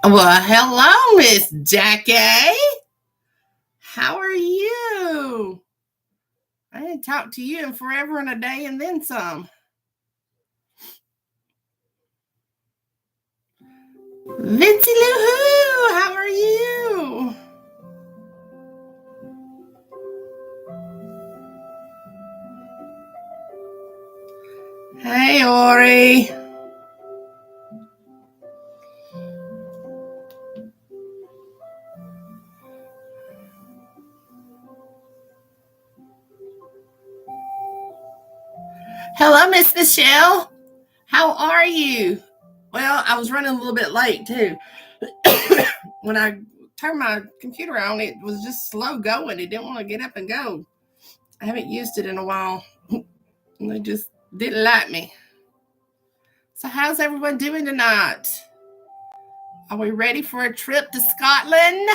Well, hello, Miss Jackie. How are you? I ain't talked to you in forever and a day and then some. Vincy Lou Hoo, how are you? Hey, Ori. Hello, Miss Michelle. How are you? Well, I was running a little bit late too. When I turned my computer on, it was just slow going. It didn't want to get up and go. I haven't used it in a while. And they just didn't like me. So, how's everyone doing tonight? Are we ready for a trip to Scotland?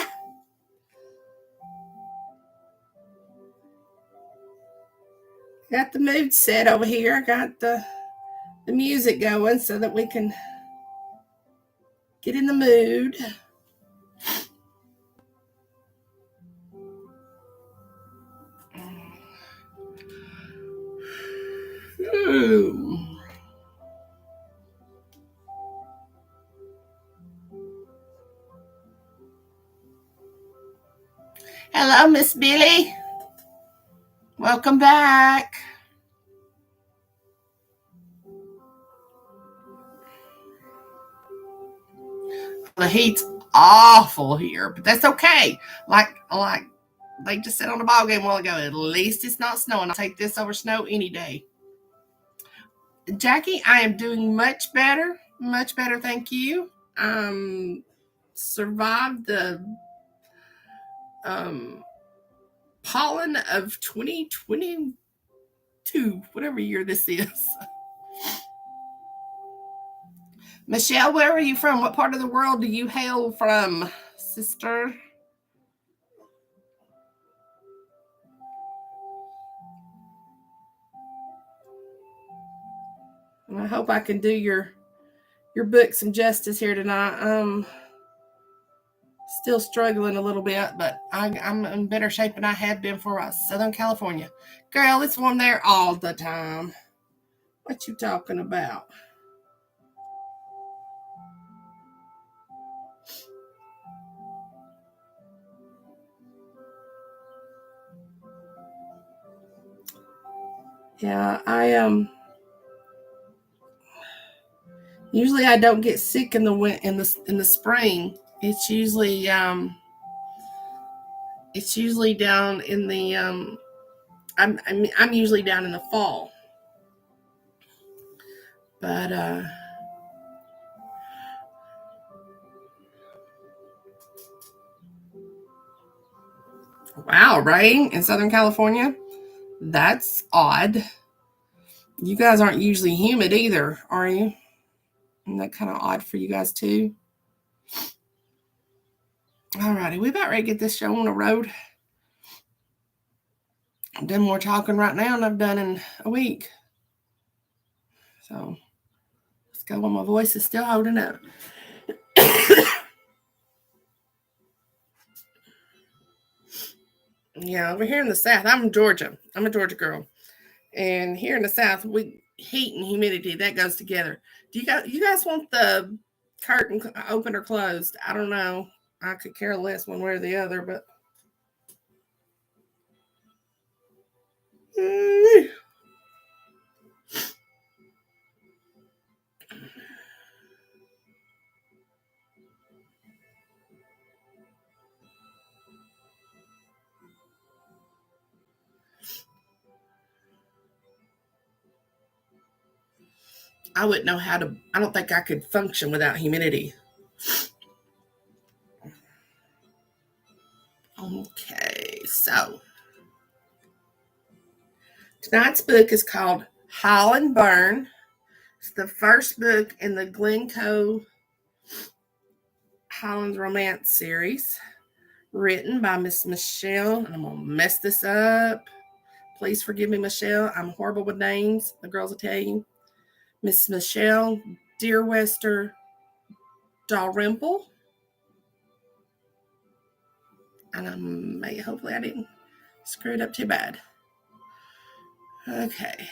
Got the mood set over here. I got the music going so that we can get in the mood. Hello, Miss Billy. Welcome back. The heat's awful here, but that's okay. Like they just said on the ball game a while ago, at least it's not snowing. I'll take this over snow any day. Jackie, I am doing much better. Much better, thank you. Survived the pollen of 2022, whatever year this is. Michelle, where are you from? What part of the world do you hail from, sister? And I hope I can do your book some justice here tonight. Still struggling a little bit, but I'm in better shape than I have been for Southern California. Girl, it's warm there all the time. What you talking about? Yeah, usually I don't get sick in the spring. It's usually down in the I'm usually down in the fall. But wow, rain in Southern California? That's odd. You guys aren't usually humid either, are you? Isn't that kind of odd for you guys too? Alrighty, we about ready to get this show on the road. I've done more talking right now than I've done in a week. So let's go while my voice is still holding up. Yeah, over here in the South, I'm in Georgia. I'm a Georgia girl. And here in the South, we heat and humidity, that goes together. Do you guys want the curtain open or closed? I don't know. I could care less one way or the other, but I wouldn't know how to. I don't think I could function without humidity. Okay, so tonight's book is called Highland Burn. It's the first book in the Glen Highlands romance series, written by Miss Michelle. And I'm gonna mess this up. Please forgive me, Michelle. I'm horrible with names. The girls will tell you. Miss Michelle Deerwester-Dalrymple. And hopefully I didn't screw it up too bad. Okay.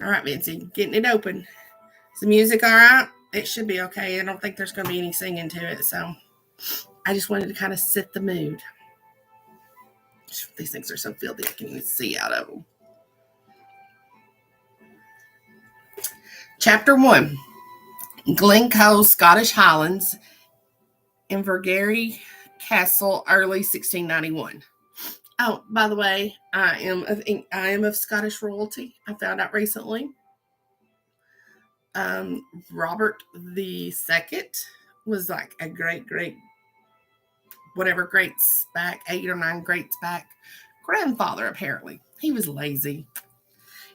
All right, Vincy, getting it open. Is the music all right? It should be okay. I don't think there's going to be any singing to it, so I just wanted to kind of set the mood. These things are so filthy I can't even see out of them. Chapter 1. Glen, Scottish Highlands, Invergary Castle, early 1691. Oh, by the way, I am of Scottish royalty. I found out recently. Robert the Second was like a great, whatever greats back, 8 or 9 greats back, grandfather apparently. He was lazy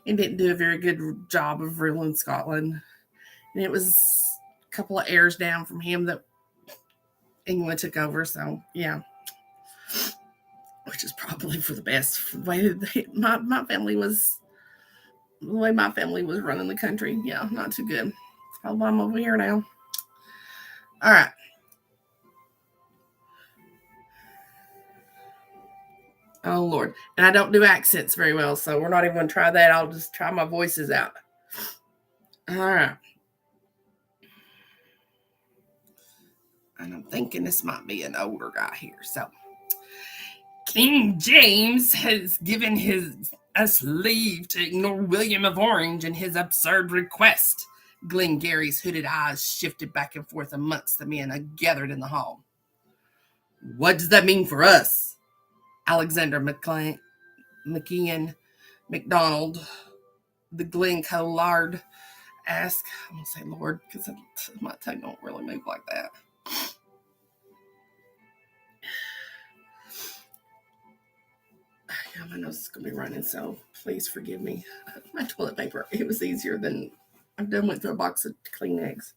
and didn't do a very good job of ruling Scotland. And it was a couple of heirs down from him that England took over. So yeah, which is probably for the best. The way my family was, the way my family was running the country. Yeah, not too good. That's probably why I'm over here now. All right. Oh, Lord. And I don't do accents very well, so we're not even going to try that. I'll just try my voices out. All right. And I'm thinking this might be an older guy here. So, King James has given us leave to ignore William of Orange and his absurd request. Glengarry's hooded eyes shifted back and forth amongst the men gathered in the hall. What does that mean for us? Alexander MacDonald, the Glencoe Laird, asked. I'm going to say Lord because my tongue don't really move like that. Yeah, my nose is going to be running, so please forgive me. My toilet paper, it was easier than I've done went through a box of Kleenex.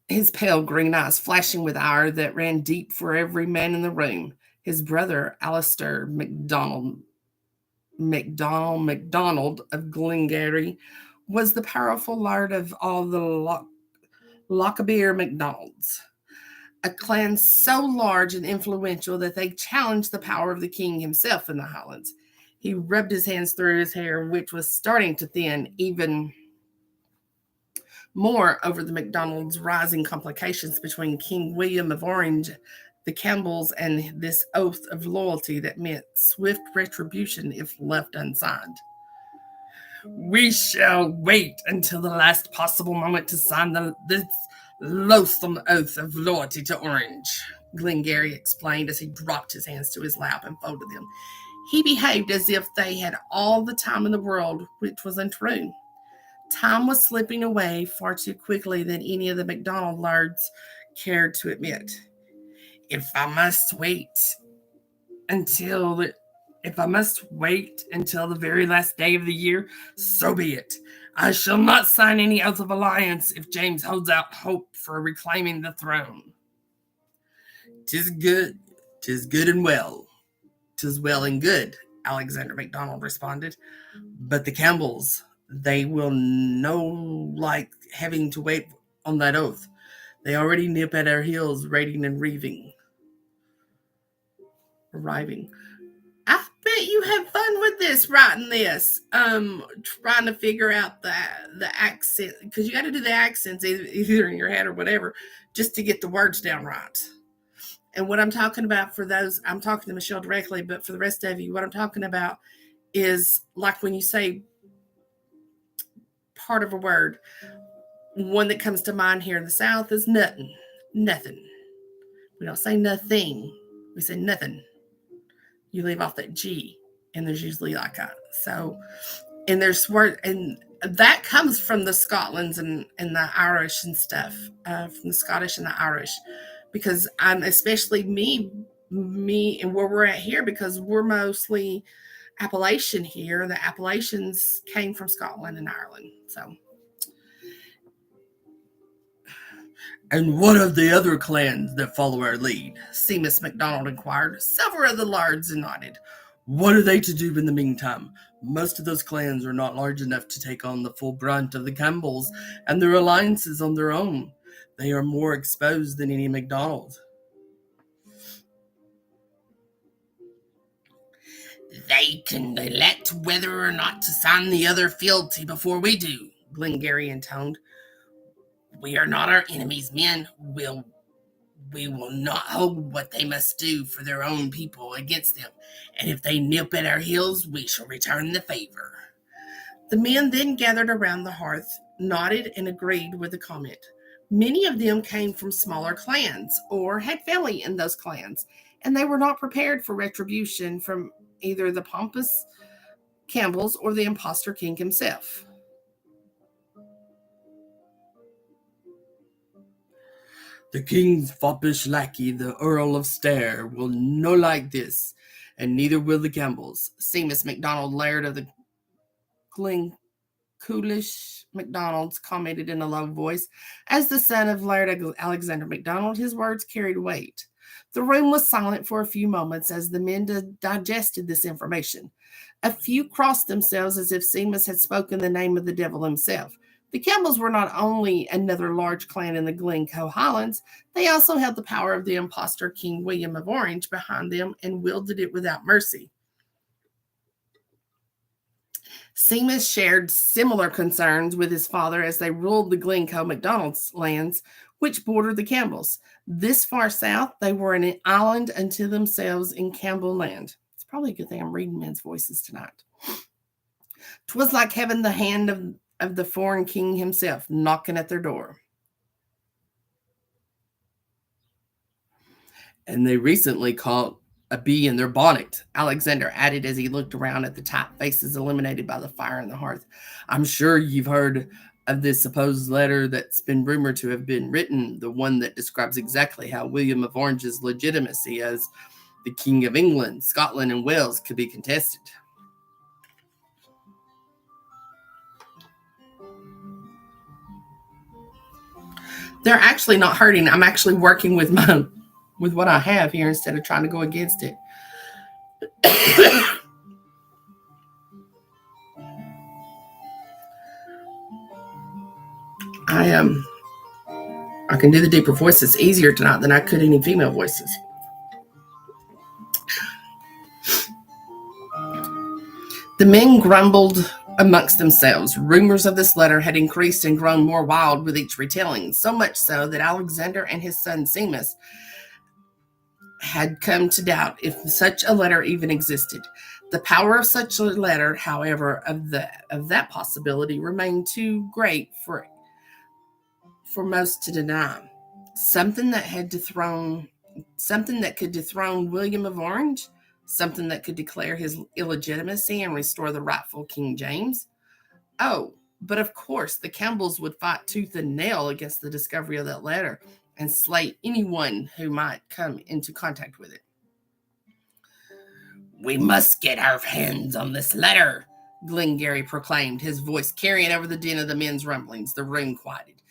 His pale green eyes flashing with ire that ran deep for every man in the room. His brother, Alistair MacDonald of Glengarry, was the powerful laird of all the Lochaber MacDonalds, a clan so large and influential that they challenged the power of the king himself in the Highlands. He rubbed his hands through his hair, which was starting to thin even more over the MacDonalds' rising complications between King William of Orange, the Campbells, and this oath of loyalty that meant swift retribution if left unsigned. We shall wait until the last possible moment to sign this loathsome oath of loyalty to Orange, Glengarry explained as he dropped his hands to his lap and folded them. He behaved as if they had all the time in the world, which was untrue. Time was slipping away far too quickly than any of the MacDonald lairds cared to admit. If I must wait until the very last day of the year, so be it. I shall not sign any oath of alliance if James holds out hope for reclaiming the throne. 'Tis good and well. 'Tis well and good, Alexander MacDonald responded. But the Campbells, they will no like having to wait on that oath. They already nip at our heels, raiding and arriving. I bet you have fun with this, writing this. Trying to figure out the accent, because you got to do the accents either in your head or whatever, just to get the words down right. And what I'm talking about for those, I'm talking to Michelle directly, but for the rest of you, what I'm talking about is like when you say part of a word, one that comes to mind here in the South is nothing. We don't say nothing. We say nothing. You leave off that G, and there's usually like a, so, and there's word, and that comes from the Scotlands and the Irish and stuff, from the Scottish and the Irish, because I'm especially me and where we're at here, because we're mostly Appalachian here. The Appalachians came from Scotland and Ireland. So, and what of the other clans that follow our lead? Seamus MacDonald inquired. Several of the lairds nodded. What are they to do in the meantime? Most of those clans are not large enough to take on the full brunt of the Campbells and their alliances on their own. They are more exposed than any MacDonald. They can elect whether or not to sign the other fealty before we do, Glengarry intoned. We are not our enemies' men. We will not hold what they must do for their own people against them, and if they nip at our heels, we shall return the favor. The men then gathered around the hearth, nodded, and agreed with the comment. Many of them came from smaller clans or had family in those clans, and they were not prepared for retribution from either the pompous Campbells or the impostor king himself. The king's foppish lackey, the Earl of Stair, will no like this, and neither will the Campbells. Seamus MacDonald, Laird of the Glen MacDonald's, commented in a low voice. As the son of Laird Alexander MacDonald, his words carried weight. The room was silent for a few moments as the men digested this information. A few crossed themselves as if Seamus had spoken the name of the devil himself. The Campbells were not only another large clan in the Glen Highlands, they also held the power of the impostor King William of Orange behind them and wielded it without mercy. Seamus shared similar concerns with his father as they ruled the Glen MacDonald's lands, which bordered the Campbells. This far south, they were an island unto themselves in Campbell land. It's probably a good thing I'm reading men's voices tonight. 'Twas like having the hand of the foreign king himself knocking at their door. And they recently caught a bee in their bonnet, Alexander added as he looked around at the tight faces illuminated by the fire in the hearth. I'm sure you've heard of this supposed letter that's been rumored to have been written, the one that describes exactly how William of Orange's legitimacy as the King of England, Scotland, and Wales could be contested. They're actually not hurting. I'm actually working with what I have here instead of trying to go against it. I can do the deeper voices easier tonight than I could any female voices. The men grumbled amongst themselves. Rumors of this letter had increased and grown more wild with each retelling, so much so that Alexander and his son Seamus had come to doubt if such a letter even existed. The power of such a letter, however, of that possibility remained too great for most to deny. Something that could dethrone William of Orange, something that could declare his illegitimacy and restore the rightful King James. Oh, but of course, the Campbells would fight tooth and nail against the discovery of that letter and slay anyone who might come into contact with it. We must get our hands on this letter, Glengarry proclaimed, his voice carrying over the din of the men's rumblings. The room quieted.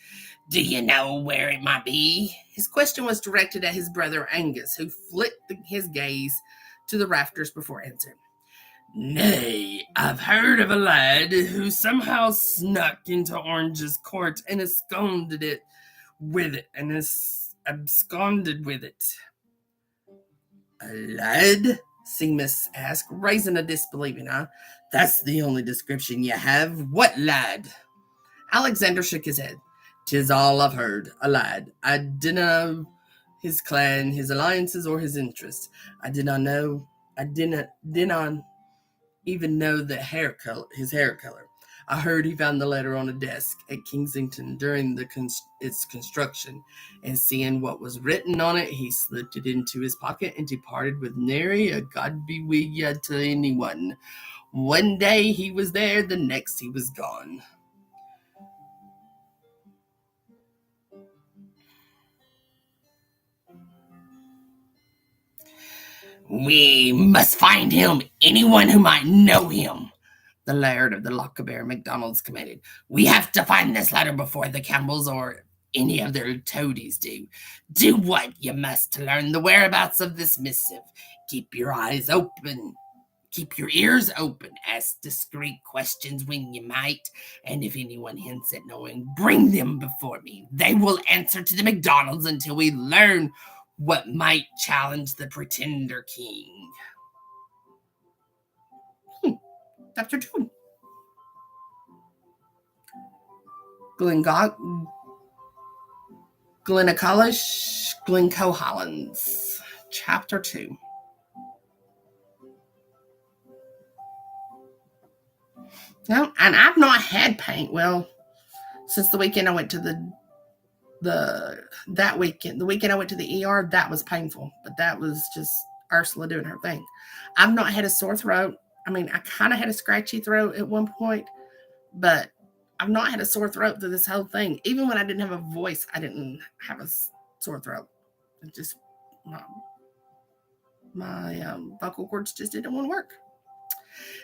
Do you know where it might be? His question was directed at his brother Angus, who flicked his gaze to the rafters before answering. Nay, I've heard of a lad who somehow snuck into Orange's court and absconded with it. A lad? Seamus asked, raising a disbelieving eye. That's the only description you have. What lad? Alexander shook his head. 'Tis all I've heard. A lad. I dinna know his clan, his alliances, or his interests. I didn't even know his hair color. I heard he found the letter on a desk at Kensington during its construction, and seeing what was written on it, he slipped it into his pocket and departed with nary a God be with ya to anyone. One day he was there, the next he was gone. We must find him, anyone who might know him, the Laird of the Lochaber MacDonald's commanded. We have to find this letter before the Campbells or any of their toadies do. Do what you must to learn the whereabouts of this missive. Keep your eyes open Keep your ears open, ask discreet questions when you might, and if anyone hints at knowing, bring them before me. They will answer to the MacDonalds until we learn what might challenge the pretender king. Chapter 2. Glencoe Highlands. Chapter 2. No, and I've not had pain. Well, since the weekend I went to the weekend I went to the ER, that was painful. But that was just Ursula doing her thing. I've not had a sore throat. I mean, I kind of had a scratchy throat at one point, but I've not had a sore throat through this whole thing. Even when I didn't have a voice, I didn't have a sore throat. It just my vocal cords just didn't want to work.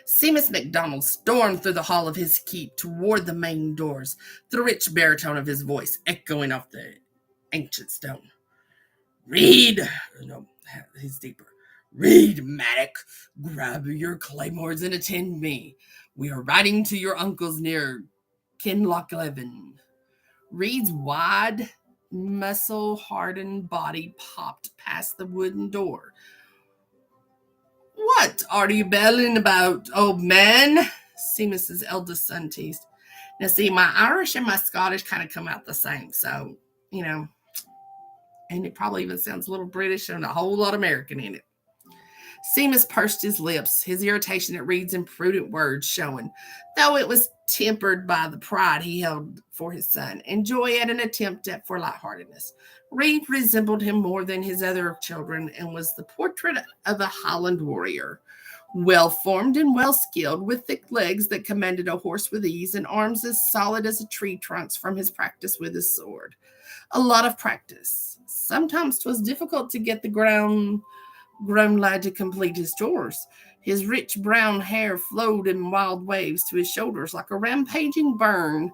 Seamus MacDonald stormed through the hall of his keep toward the main doors, the rich baritone of his voice echoing off the ancient stone. Reade, no, he's deeper. Reade, Maddock, grab your claymores and attend me. We are riding to your uncle's near Kinlochleven. Reade's wide, muscle-hardened body popped past the wooden door. What are you belling about, old man? Seamus's eldest son teased. Now, see, my Irish and my Scottish kind of come out the same, so, and it probably even sounds a little British and a whole lot American in it. Seamus pursed his lips, his irritation at Reade's imprudent words showing, though it was tempered by the pride he held for his son and joy at an attempt for lightheartedness. Reade resembled him more than his other children and was the portrait of a Highland warrior, well-formed and well-skilled, with thick legs that commanded a horse with ease and arms as solid as a tree trunks from his practice with his sword. A lot of practice. Sometimes 'twas difficult to get the grown lad to complete his chores. His rich brown hair flowed in wild waves to his shoulders like a rampaging burn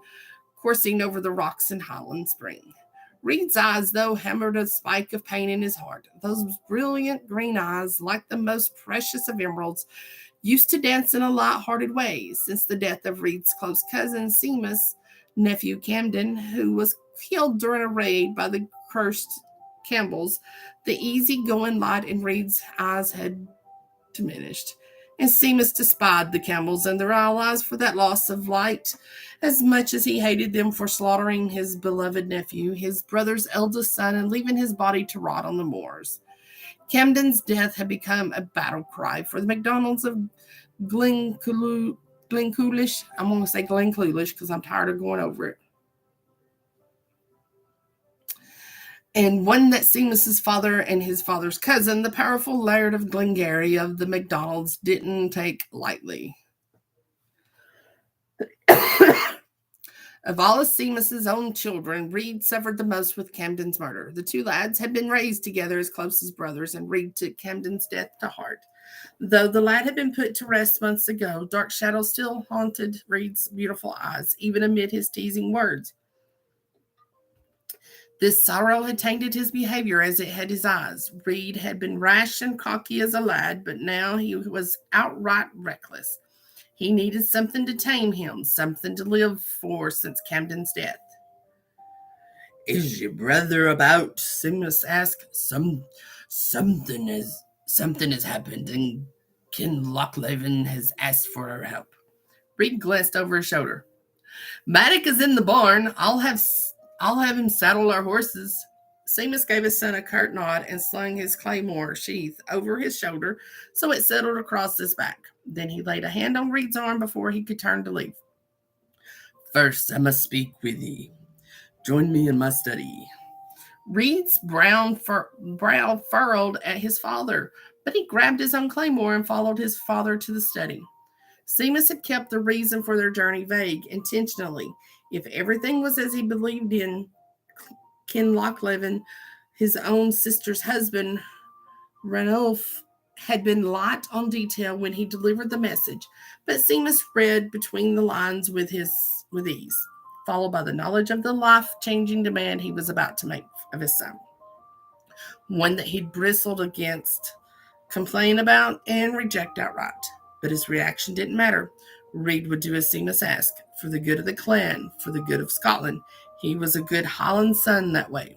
coursing over the rocks in Highland spring. Reade's eyes, though, hammered a spike of pain in his heart. Those brilliant green eyes, like the most precious of emeralds, used to dance in a light-hearted way since the death of Reade's close cousin, Seamus' nephew Camden, who was killed during a raid by the cursed Campbells. The easy-going light in Reade's eyes had diminished, and Seamus despised the Campbells and their allies for that loss of light as much as he hated them for slaughtering his beloved nephew, his brother's eldest son, and leaving his body to rot on the moors. Camden's death had become a battle cry for the MacDonalds of Glencoolish. I'm going to say Glencoolish because I'm tired of going over it. And one that Seamus's father and his father's cousin, the powerful Laird of Glengarry of the MacDonalds, didn't take lightly. Of all of Seamus's own children, Reade suffered the most with Camden's murder. The two lads had been raised together as close as brothers, and Reade took Camden's death to heart. Though the lad had been put to rest months ago, dark shadows still haunted Reade's beautiful eyes, even amid his teasing words. This sorrow had tainted his behavior as it had his eyes. Reade had been rash and cocky as a lad, but now he was outright reckless. He needed something to tame him, something to live for since Camden's death. Is your brother about? Seamus asked. Something has happened, and Kinlochleven has asked for our help. Reade glanced over his shoulder. Maddock is in the barn. I'll have him saddle our horses. Seamus gave his son a curt nod and slung his claymore sheath over his shoulder so it settled across his back. Then he laid a hand on Reade's arm before he could turn to leave. First, I must speak with thee. Join me in my study. Reade's brow furrowed at his father, but he grabbed his own claymore and followed his father to the study. Seamus had kept the reason for their journey vague, intentionally. If everything was as he believed in, Kinlochleven, his own sister's husband, Ranulph, had been light on detail when he delivered the message, but Seamus read between the lines with ease, followed by the knowledge of the life-changing demand he was about to make of his son. One that he'd bristled against, complain about, and reject outright. But his reaction didn't matter. Reade would do as Seamus asked, for the good of the clan, for the good of Scotland. He was a good Highland son that way.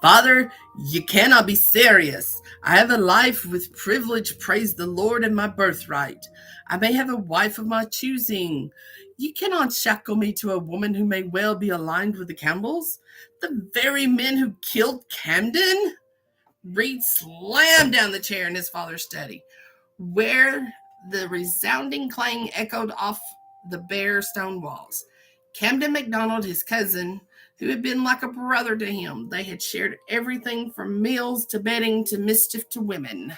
Father, you cannot be serious. I have a life with privilege, praise the Lord, and my birthright. I may have a wife of my choosing. You cannot shackle me to a woman who may well be aligned with the Campbells, the very men who killed Camden. Reade slammed down the chair in his father's study, where the resounding clang echoed off the bare stone walls. Camden MacDonald, his cousin, who had been like a brother to him. They had shared everything from meals to bedding to mischief to women.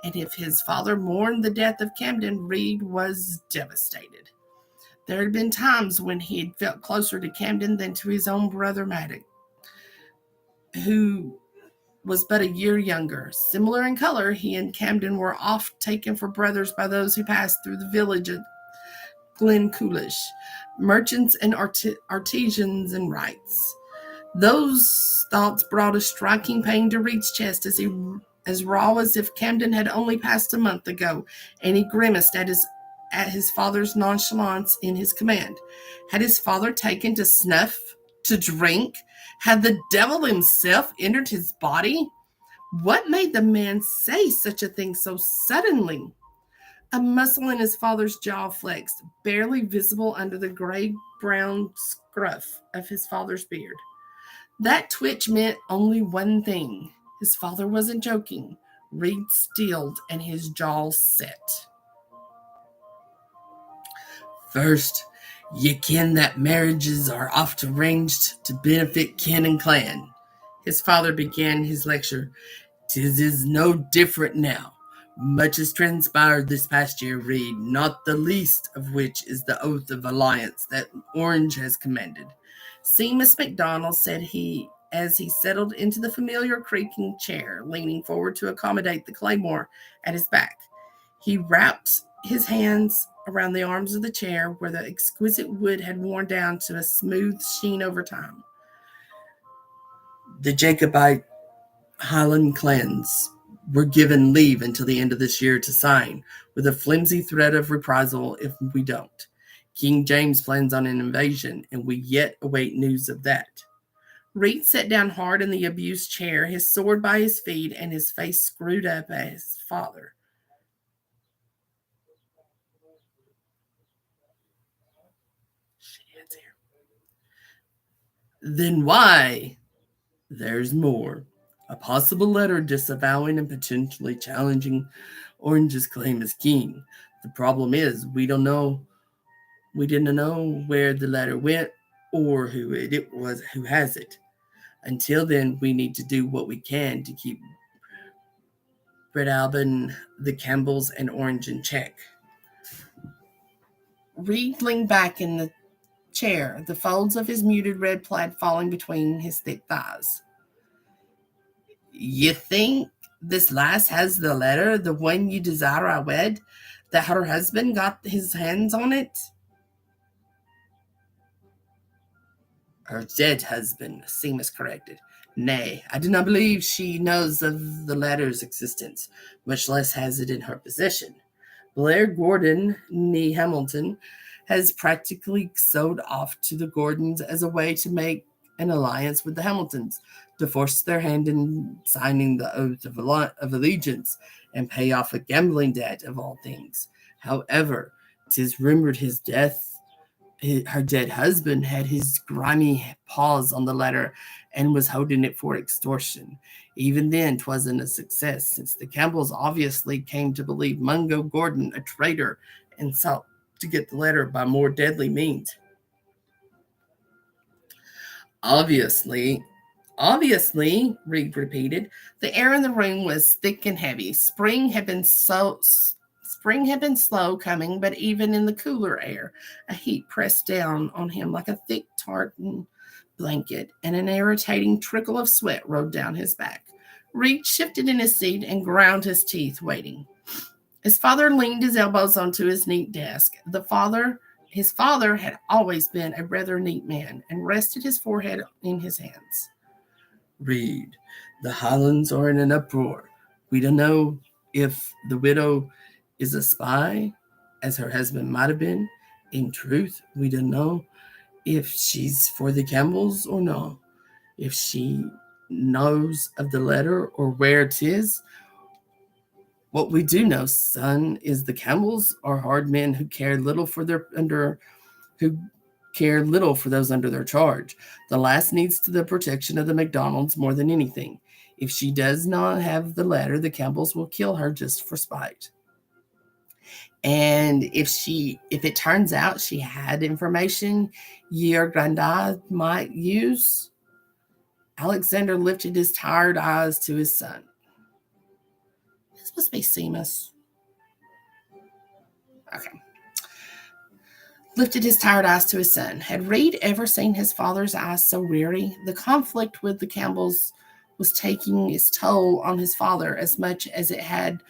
And if his father mourned the death of Camden, Reade was devastated. There had been times when he had felt closer to Camden than to his own brother Maddox, who was but a year younger. Similar in color, he and Camden were oft taken for brothers by those who passed through the village of Glen, merchants and artisans and wrights. Those thoughts brought a striking pain to Reade's chest as raw as if Camden had only passed a month ago, and he grimaced at his father's nonchalance in his command. Had his father taken to snuff, to drink? Had the devil himself entered his body? What made the man say such a thing so suddenly? A muscle in his father's jaw flexed, barely visible under the gray-brown scruff of his father's beard. That twitch meant only one thing. His father wasn't joking. Reade stilled and his jaw set. First, ye ken that marriages are oft arranged to benefit kin and clan. His father began his lecture. 'Tis is no different now. Much has transpired this past year, Reade, not the least of which is the oath of alliance that Orange has commanded. Seamus MacDonald said as he settled into the familiar creaking chair, leaning forward to accommodate the claymore at his back. He wrapped his hands around the arms of the chair where the exquisite wood had worn down to a smooth sheen over time. The Jacobite Highland clans were given leave until the end of this year to sign, with a flimsy threat of reprisal if we don't. King James plans on an invasion, and we yet await news of that. Reade sat down hard in the abused chair, his sword by his feet, and his face screwed up at his father. Then why? There's more. A possible letter disavowing and potentially challenging Orange's claim as king. The problem is we didn't know where the letter went or who it was who has it. Until then, we need to do what we can to keep Breadalbin, the Campbells, and Orange in check. Reade leaned back in the chair, the folds of his muted red plaid falling between his thick thighs. You think this lass has the letter, the one you desire I wed, that her husband got his hands on it? Her dead husband, Seamus corrected. Nay, I do not believe she knows of the letter's existence, much less has it in her possession. Blair Gordon, nee Hamilton, has practically sold off to the Gordons as a way to make an alliance with the Hamiltons, to force their hand in signing the oath of allegiance and pay off a gambling debt of all things. However, 'tis rumored her dead husband had his grimy paws on the letter and was holding it for extortion. Even then, 'twasn't a success, since the Campbells obviously came to believe Mungo Gordon a traitor and sought to get the letter by more deadly means. Obviously, Reade repeated. The air in the room was thick and heavy. Spring had been slow coming, but even in the cooler air, a heat pressed down on him like a thick tartan blanket, and an irritating trickle of sweat rolled down his back. Reade shifted in his seat and ground his teeth, waiting. His father leaned his elbows onto his neat desk. His father had always been a rather neat man, and rested his forehead in his hands. Reade, the Highlands are in an uproar. We don't know If the widow is a spy, as her husband might have been, in truth, we don't know if she's for the Campbells or no. If she knows of the letter or where it is. What we do know, son, is the Campbells are hard men who care little for those under their charge. The last needs to the protection of the MacDonalds more than anything. If she does not have the letter, the Campbells will kill her just for spite. And if it turns out she had information your granddad might use, Alexander lifted his tired eyes to his son. This must be Seamus. Okay. Lifted his tired eyes to his son. Had Reade ever seen his father's eyes so weary? The conflict with the Campbells was taking its toll on his father as much as it had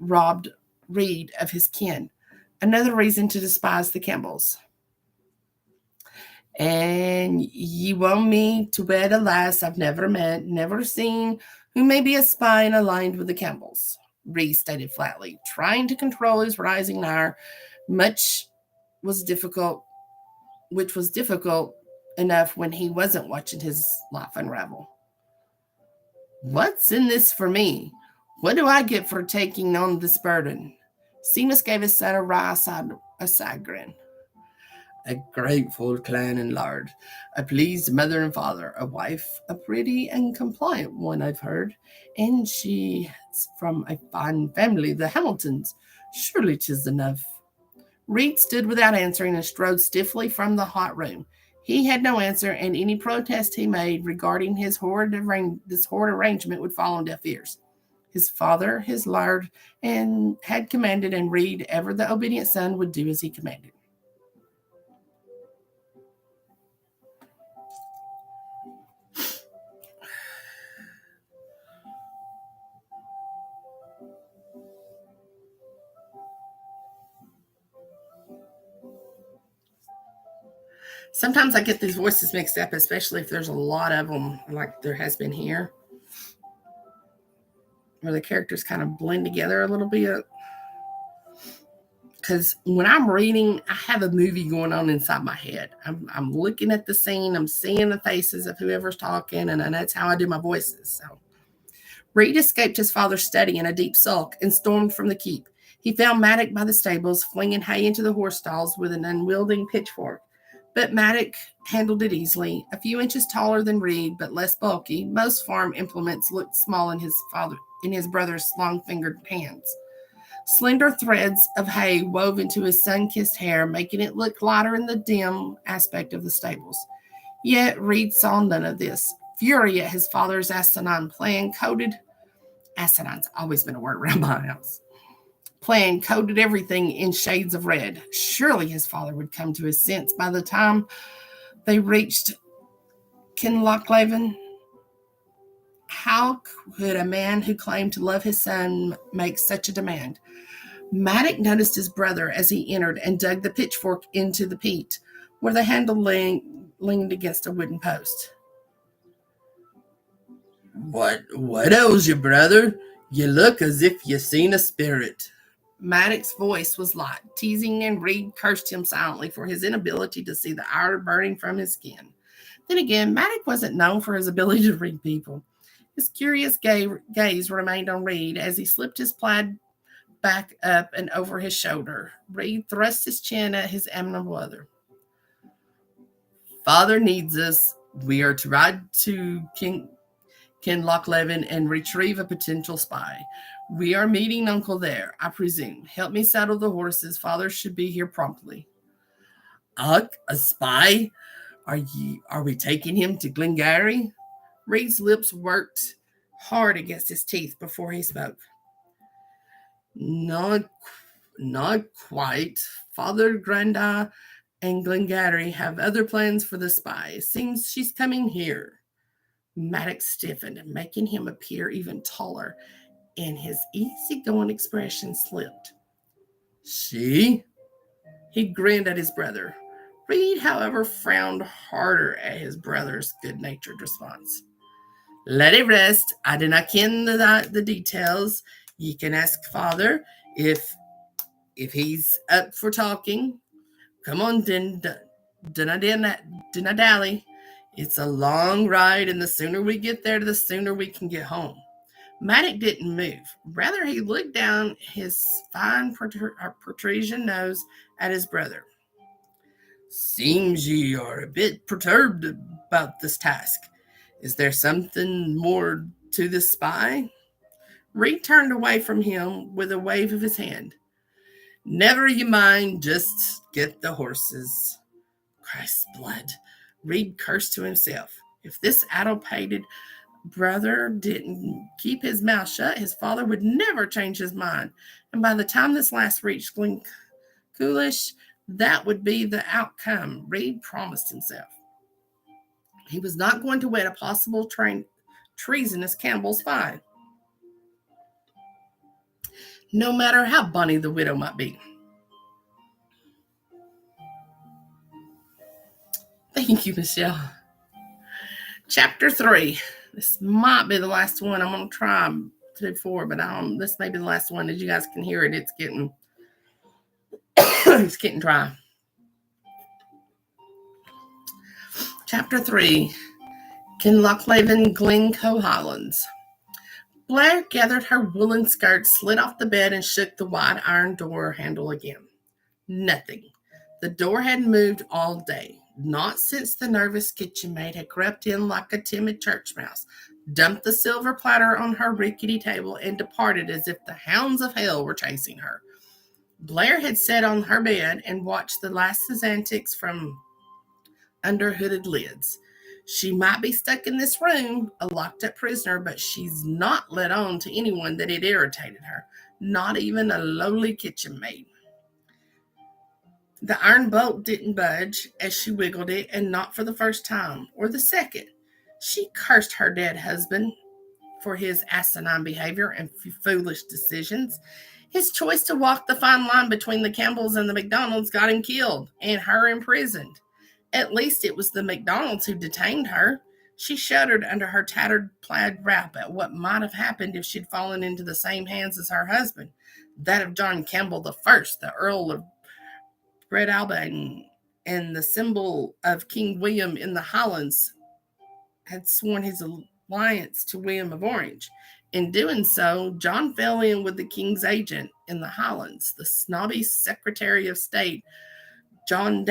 robbed Reade of his kin. Another reason to despise the Campbells. And ye want me to wed a lass I've never met, never seen, who may be a spy and aligned with the Campbells, Reade stated flatly, trying to control his rising ire, which was difficult enough when he wasn't watching his life unravel. What's in this for me? What do I get for taking on this burden? Seamus gave his son a wry side grin. A grateful clan and lord, a pleased mother and father, a wife, a pretty and compliant one, I've heard, and she's from a fine family, the Hamiltons. Surely 'tis enough. Reade stood without answering and strode stiffly from the hot room. He had no answer, and any protest he made regarding this horrid arrangement would fall on deaf ears. His father, his lord, had commanded, and Reade, ever the obedient son, would do as he commanded. Sometimes I get these voices mixed up, especially if there's a lot of them, like there has been here, where the characters kind of blend together a little bit. Because when I'm reading, I have a movie going on inside my head. I'm looking at the scene, I'm seeing the faces of whoever's talking, and that's how I do my voices. So Reade escaped his father's study in a deep sulk and stormed from the keep. He found Maddock by the stables, flinging hay into the horse stalls with an unwielding pitchfork. But Maddock handled it easily. A few inches taller than Reade, but less bulky, most farm implements looked small in his brother's long-fingered hands. Slender threads of hay wove into his sun-kissed hair, making it look lighter in the dim aspect of the stables. Yet Reade saw none of this. Fury at his father's asinine plan asinine's always been a word around my house. Plan coated everything in shades of red. Surely his father would come to his sense by the time they reached Kinlochleven. How could a man who claimed to love his son make such a demand? Maddock noticed his brother as he entered and dug the pitchfork into the peat, where the handle leaned against a wooden post. What ails you, brother? You look as if you seen a spirit. Maddox's voice was light, teasing, and Reade cursed him silently for his inability to see the ire burning from his skin. Then again, Maddox wasn't known for his ability to read people. His curious gaze remained on Reade as he slipped his plaid back up and over his shoulder. Reade thrust his chin at his amiable other. Father needs us. We are to ride to Kinlochleven and retrieve a potential spy. We are meeting Uncle there, I presume. Help me saddle the horses. Father should be here promptly. Ugh, a spy? Are we taking him to Glengarry? Reade's lips worked hard against his teeth before he spoke. Not quite. Father, Granda, and Glengarry have other plans for the spy. It seems she's coming here. Maddox stiffened, making him appear even taller, and his easygoing expression slipped. She? He grinned at his brother. Reade, however, frowned harder at his brother's good-natured response. Let it rest. I do not ken the details. You can ask father if he's up for talking. Come on, dinna dally. It's a long ride, and the sooner we get there, the sooner we can get home. Maddock didn't move. Rather, he looked down his fine protrusion nose at his brother. Seems ye are a bit perturbed about this task. Is there something more to this spy? Reade turned away from him with a wave of his hand. Never you mind, just get the horses. Christ's blood. Reade cursed to himself. If this addle-pated brother didn't keep his mouth shut, his father would never change his mind. And by the time this last reached Glen Coolish, that would be the outcome, Reade promised himself. He was not going to wed a possible treasonous Campbell spy, no matter how bonny the widow might be. Thank you, Michelle. Chapter 3. This might be the last one. I'm going to try to do 4, but this may be the last one. As you guys can hear it, it's getting it's getting dry. Chapter 3. Kinlochleven, Glen Highlands. Blair gathered her woolen skirt, slid off the bed, and shook the wide iron door handle again. Nothing. The door hadn't moved all day. Not since the nervous kitchen maid had crept in like a timid church mouse, dumped the silver platter on her rickety table, and departed as if the hounds of hell were chasing her. Blair had sat on her bed and watched the lass's antics from under hooded lids. She might be stuck in this room, a locked-up prisoner, but she's not let on to anyone that it irritated her, not even a lowly kitchen maid. The iron bolt didn't budge as she wiggled it, and not for the first time, or the second. She cursed her dead husband for his asinine behavior and foolish decisions. His choice to walk the fine line between the Campbells and the MacDonalds got him killed, and her imprisoned. At least it was the MacDonalds who detained her. She shuddered under her tattered plaid wrap at what might have happened if she'd fallen into the same hands as her husband, that of John Campbell the First, the Earl of Breadalbane, and the symbol of King William in the Highlands, had sworn his alliance to William of Orange. In doing so, John fell in with the king's agent in the Highlands, the snobby Secretary of State, John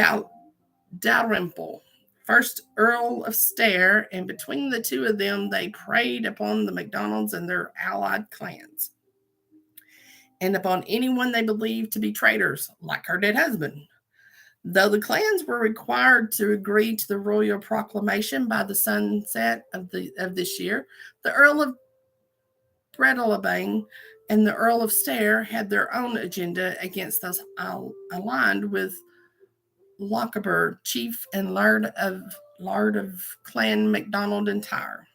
Dalrymple, first Earl of Stair, and between the two of them they preyed upon the MacDonalds and their allied clans, and upon anyone they believed to be traitors, like her dead husband. Though the clans were required to agree to the royal proclamation by the sunset of this year, the Earl of Breadalbane and the Earl of Stair had their own agenda against those aligned with Lochaber, chief and Laird of Clan MacDonald entire.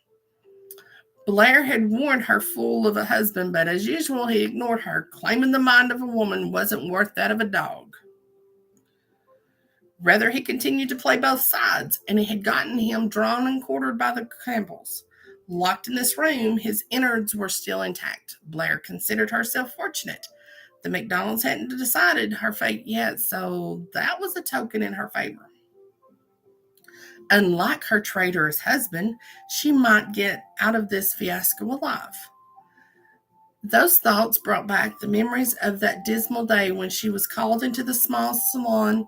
Blair had warned her fool of a husband, but as usual he ignored her, claiming the mind of a woman wasn't worth that of a dog. Rather, he continued to play both sides, and it had gotten him drawn and quartered by the Campbells. Locked in this room, his innards were still intact. Blair considered herself fortunate. The MacDonalds hadn't decided her fate yet, so that was a token in her favor. Unlike her traitorous husband, she might get out of this fiasco alive. Those thoughts brought back the memories of that dismal day when she was called into the small salon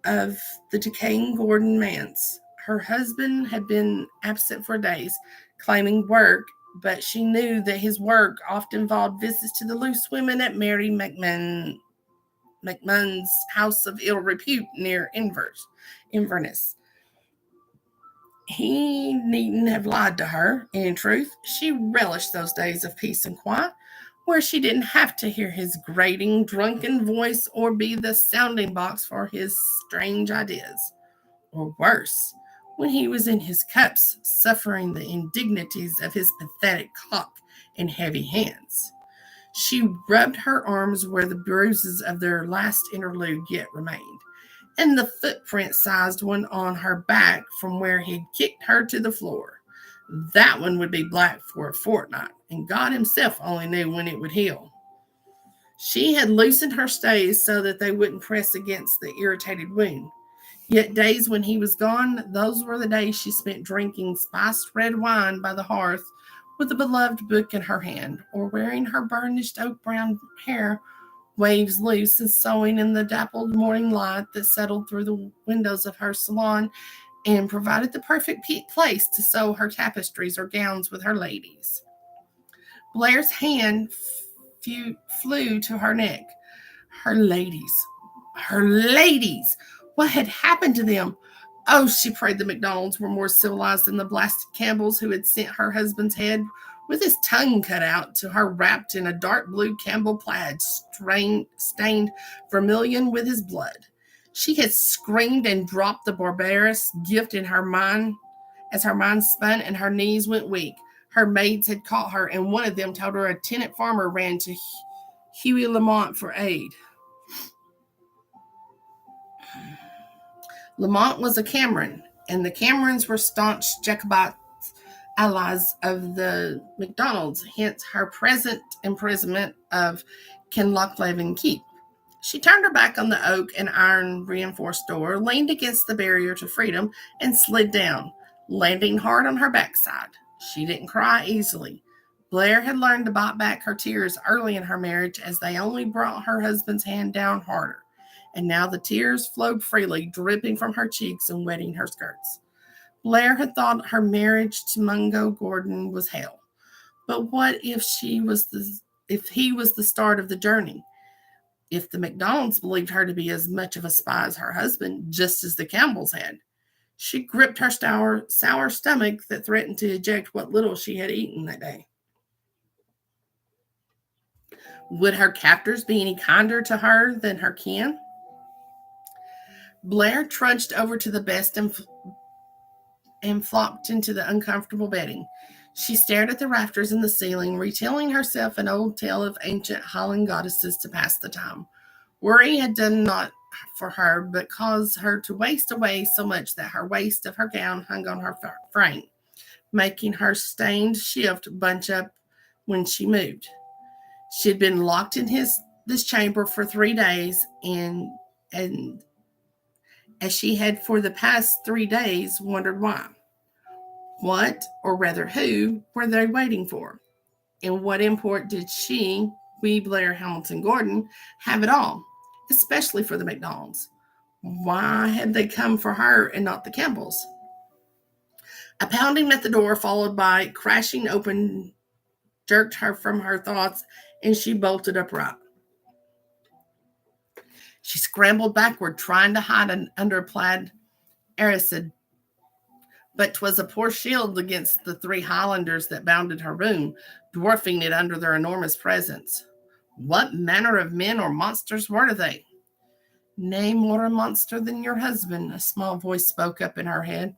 of the decaying Gordon manse. Her husband had been absent for days, claiming work, but she knew that his work often involved visits to the loose women at Mary McMahon's house of ill repute near Inverness. He needn't have lied to her. In truth, she relished those days of peace and quiet, where she didn't have to hear his grating, drunken voice or be the sounding box for his strange ideas. Or worse, when he was in his cups, suffering the indignities of his pathetic cock and heavy hands. She rubbed her arms where the bruises of their last interlude yet remained, and the footprint-sized one on her back from where he'd kicked her to the floor. That one would be black for a fortnight, and God himself only knew when it would heal. She had loosened her stays so that they wouldn't press against the irritated wound. Yet days when he was gone, those were the days she spent drinking spiced red wine by the hearth with the beloved book in her hand, or wearing her burnished oak brown hair waves loose and sewing in the dappled morning light that settled through the windows of her salon and provided the perfect place to sew her tapestries or gowns with her ladies. Blair's hand flew to her neck. Her ladies. Her ladies! What had happened to them? Oh, she prayed the MacDonalds were more civilized than the blasted Campbells who had sent her husband's head with his tongue cut out to her wrapped in a dark blue Campbell plaid stained vermilion with his blood. She had screamed and dropped the barbarous gift in her mind as her mind spun and her knees went weak. Her maids had caught her, and one of them told her a tenant farmer ran to Hughie Lamont for aid. Lamont was a Cameron, and the Camerons were staunch Jacobite allies of the MacDonalds, hence her present imprisonment of Kinlochleven Keep. She turned her back on the oak and iron reinforced door, leaned against the barrier to freedom, and slid down, landing hard on her backside. She didn't cry easily. Blair had learned to bite back her tears early in her marriage, as they only brought her husband's hand down harder. And now the tears flowed freely, dripping from her cheeks and wetting her skirts. Blair had thought her marriage to Mungo Gordon was hell. But what if he was the start of the journey? If the MacDonalds believed her to be as much of a spy as her husband, just as the Campbells had? She gripped her sour stomach that threatened to eject what little she had eaten that day. Would her captors be any kinder to her than her kin? Blair trudged over to the best and flopped into the uncomfortable bedding. She stared at the rafters in the ceiling, retelling herself an old tale of ancient Highland goddesses to pass the time. Worry had done naught for her, but caused her to waste away so much that her waist of her gown hung on her frame, making her stained shift bunch up when she moved. She had been locked in this chamber for 3 days, and as she had for the past 3 days wondered why. What, or rather who, were they waiting for? And what import did wee Blair Hamilton Gordon, have at all, especially for the MacDonalds? Why had they come for her and not the Campbells? A pounding at the door, followed by crashing open, jerked her from her thoughts, and she bolted upright. She scrambled backward, trying to hide under a plaid arrasade, but 'twas a poor shield against the 3 Highlanders that bounded her room, dwarfing it under their enormous presence. What manner of men or monsters were they? Nay, more a monster than your husband, a small voice spoke up in her head.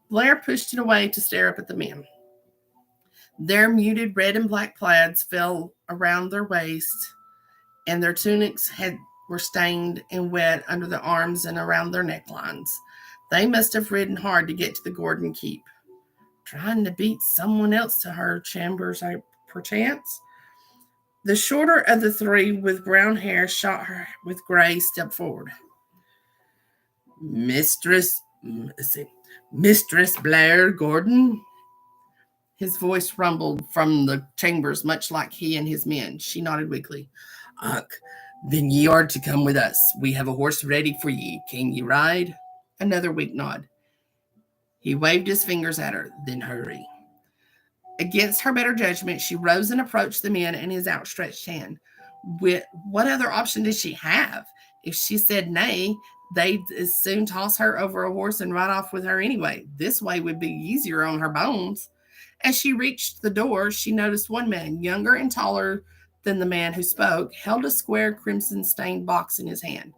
Blair pushed it away to stare up at the men. Their muted red and black plaids fell around their waists, and their tunics were stained and wet under the arms and around their necklines. They must have ridden hard to get to the Gordon Keep. Trying to beat someone else to her chambers, perchance? The shorter of the 3 with brown hair shot her with gray stepped forward. Mistress Blair Gordon? His voice rumbled from the chambers, much like he and his men. She nodded weakly. Ach, then ye are to come with us. We have a horse ready for ye. Can ye ride? Another weak nod. He waved his fingers at her. Then hurry. Against her better judgment, she rose and approached the men in his outstretched hand. What other option did she have? If she said nay, they'd as soon toss her over a horse and ride off with her anyway. This way would be easier on her bones. As she reached the door, she noticed one man, younger and taller than the man who spoke, held a square crimson-stained box in his hand.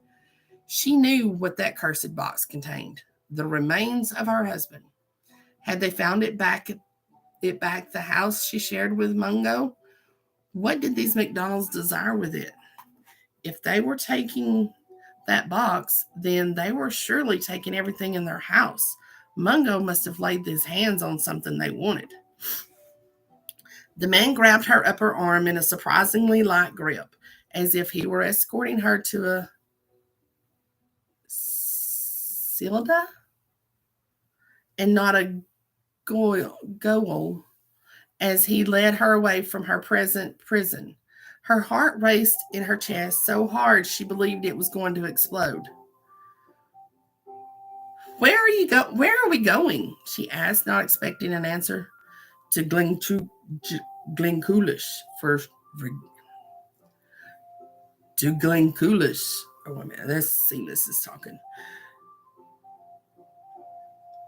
She knew what that cursed box contained. The remains of her husband. Had they found it back the house she shared with Mungo? What did these MacDonalds desire with it? If they were taking that box, then they were surely taking everything in their house. Mungo must have laid his hands on something they wanted. The man grabbed her upper arm in a surprisingly light grip, as if he were escorting her to a Silda and not a goal, as he led her away from her present prison. Her heart raced in her chest so hard she believed it was going to explode. Where are we going? She asked, not expecting an answer. To Glencoolish to Glencoolish. Oh, wait a minute. Let's see. This is talking.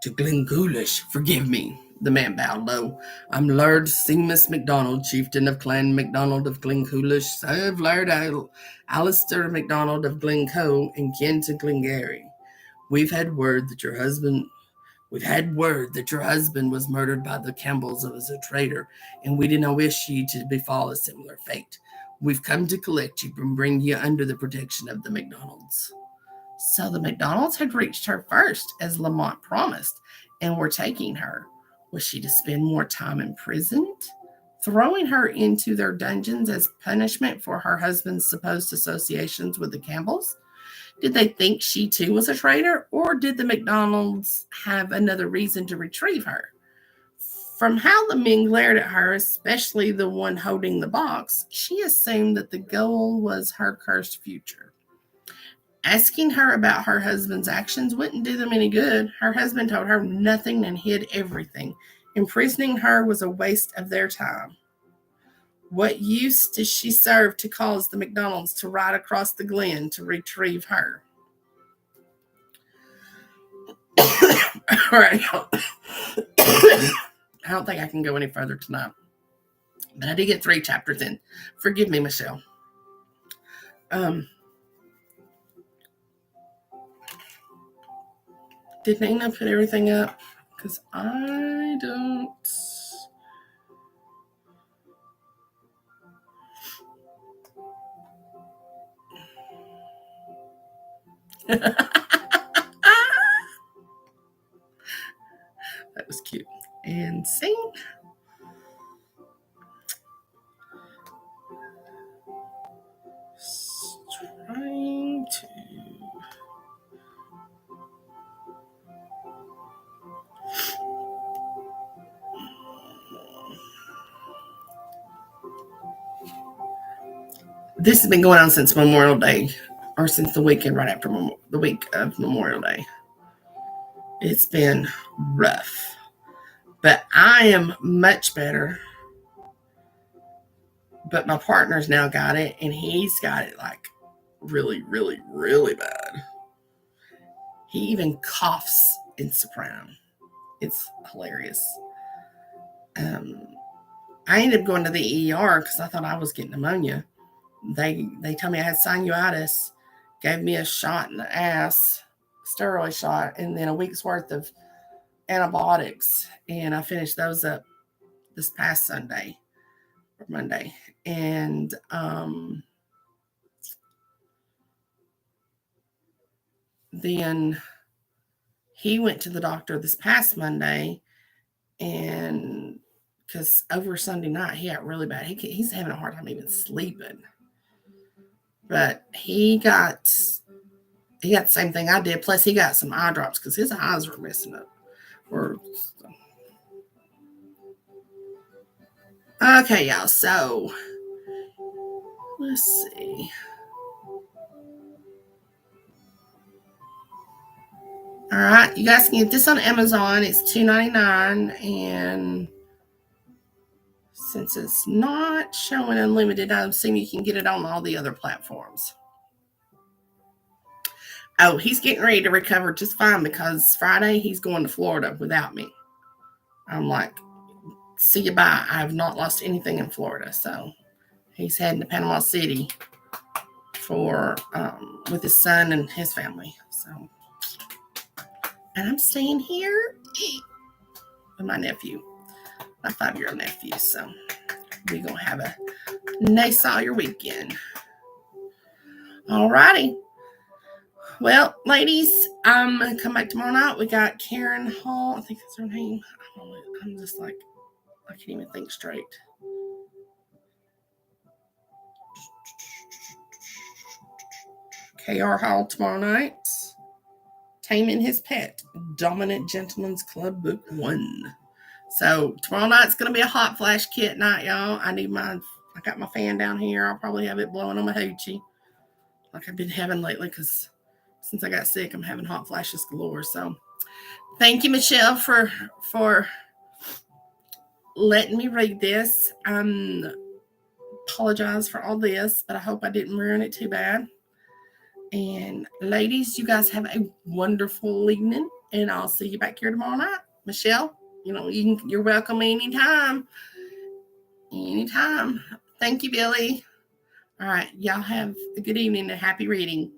To Glencoolish, forgive me. The man bowed low. I'm Laird MacDonald, chieftain of Clan MacDonald of Glencoolish, son of Laird Alistair MacDonald of Glencoe, and kin to Glengarry. We've had word that your husband was murdered by the Campbells as a traitor, and we did not wish you to befall a similar fate. We've come to collect you and bring you under the protection of the MacDonalds. So the MacDonalds had reached her first, as Lamont promised, and were taking her. Was she to spend more time imprisoned, throwing her into their dungeons as punishment for her husband's supposed associations with the Campbells? Did they think she too was a traitor, or did the MacDonalds have another reason to retrieve her? From how the men glared at her, especially the one holding the box, she assumed that the goal was her cursed future. Asking her about her husband's actions wouldn't do them any good. Her husband told her nothing and hid everything. Imprisoning her was a waste of their time. What use did she serve to cause the MacDonalds to ride across the Glen to retrieve her? All right. I don't think I can go any further tonight. But I did get 3 chapters in. Forgive me, Michelle. Did Nina put everything up? Because I don't. That was cute. And sing. Trying to. This has been going on since Memorial Day, or since the weekend right after the week of Memorial Day. It's been rough, but I am much better. But my partner's now got it, and he's got it like really, really, really bad. He even coughs in soprano. It's hilarious. I ended up going to the ER because I thought I was getting pneumonia. They told me I had sinusitis, gave me a shot in the ass, steroid shot, and then a week's worth of antibiotics. And I finished those up this past Sunday or Monday. And then he went to the doctor this past Monday, and because over Sunday night he got really bad. He's having a hard time even sleeping. But he got the same thing I did. Plus, he got some eye drops because his eyes were messing up. Okay, y'all. So let's see. All right, you guys can get this on Amazon. It's $2.99, and since it's not showing unlimited, I assume you can get it on all the other platforms. Oh, he's getting ready to recover just fine because Friday he's going to Florida without me. I'm like, see you bye. I have not lost anything in Florida. So he's heading to Panama City for with his son and his family. So, and I'm staying here with my nephew, my 5-year-old nephew. So we're gonna have a nice all year weekend. All righty. Well, ladies, I'm going to come back tomorrow night. We got Karen Hall. I think that's her name. I'm just like, I can't even think straight. KR Hall tomorrow night. Taming His Pet, Dominant Gentleman's Club, Book 1. So tomorrow night's going to be a hot flash kit night, y'all. I got my fan down here. I'll probably have it blowing on my hoochie like I've been having lately because since I got sick, I'm having hot flashes galore. So thank you, Michelle, for letting me read this. Apologize for all this, but I hope I didn't ruin it too bad. And ladies, you guys have a wonderful evening, and I'll see you back here tomorrow night. Michelle, you're welcome anytime. Anytime. Thank you, Billy. All right, y'all have a good evening and happy reading.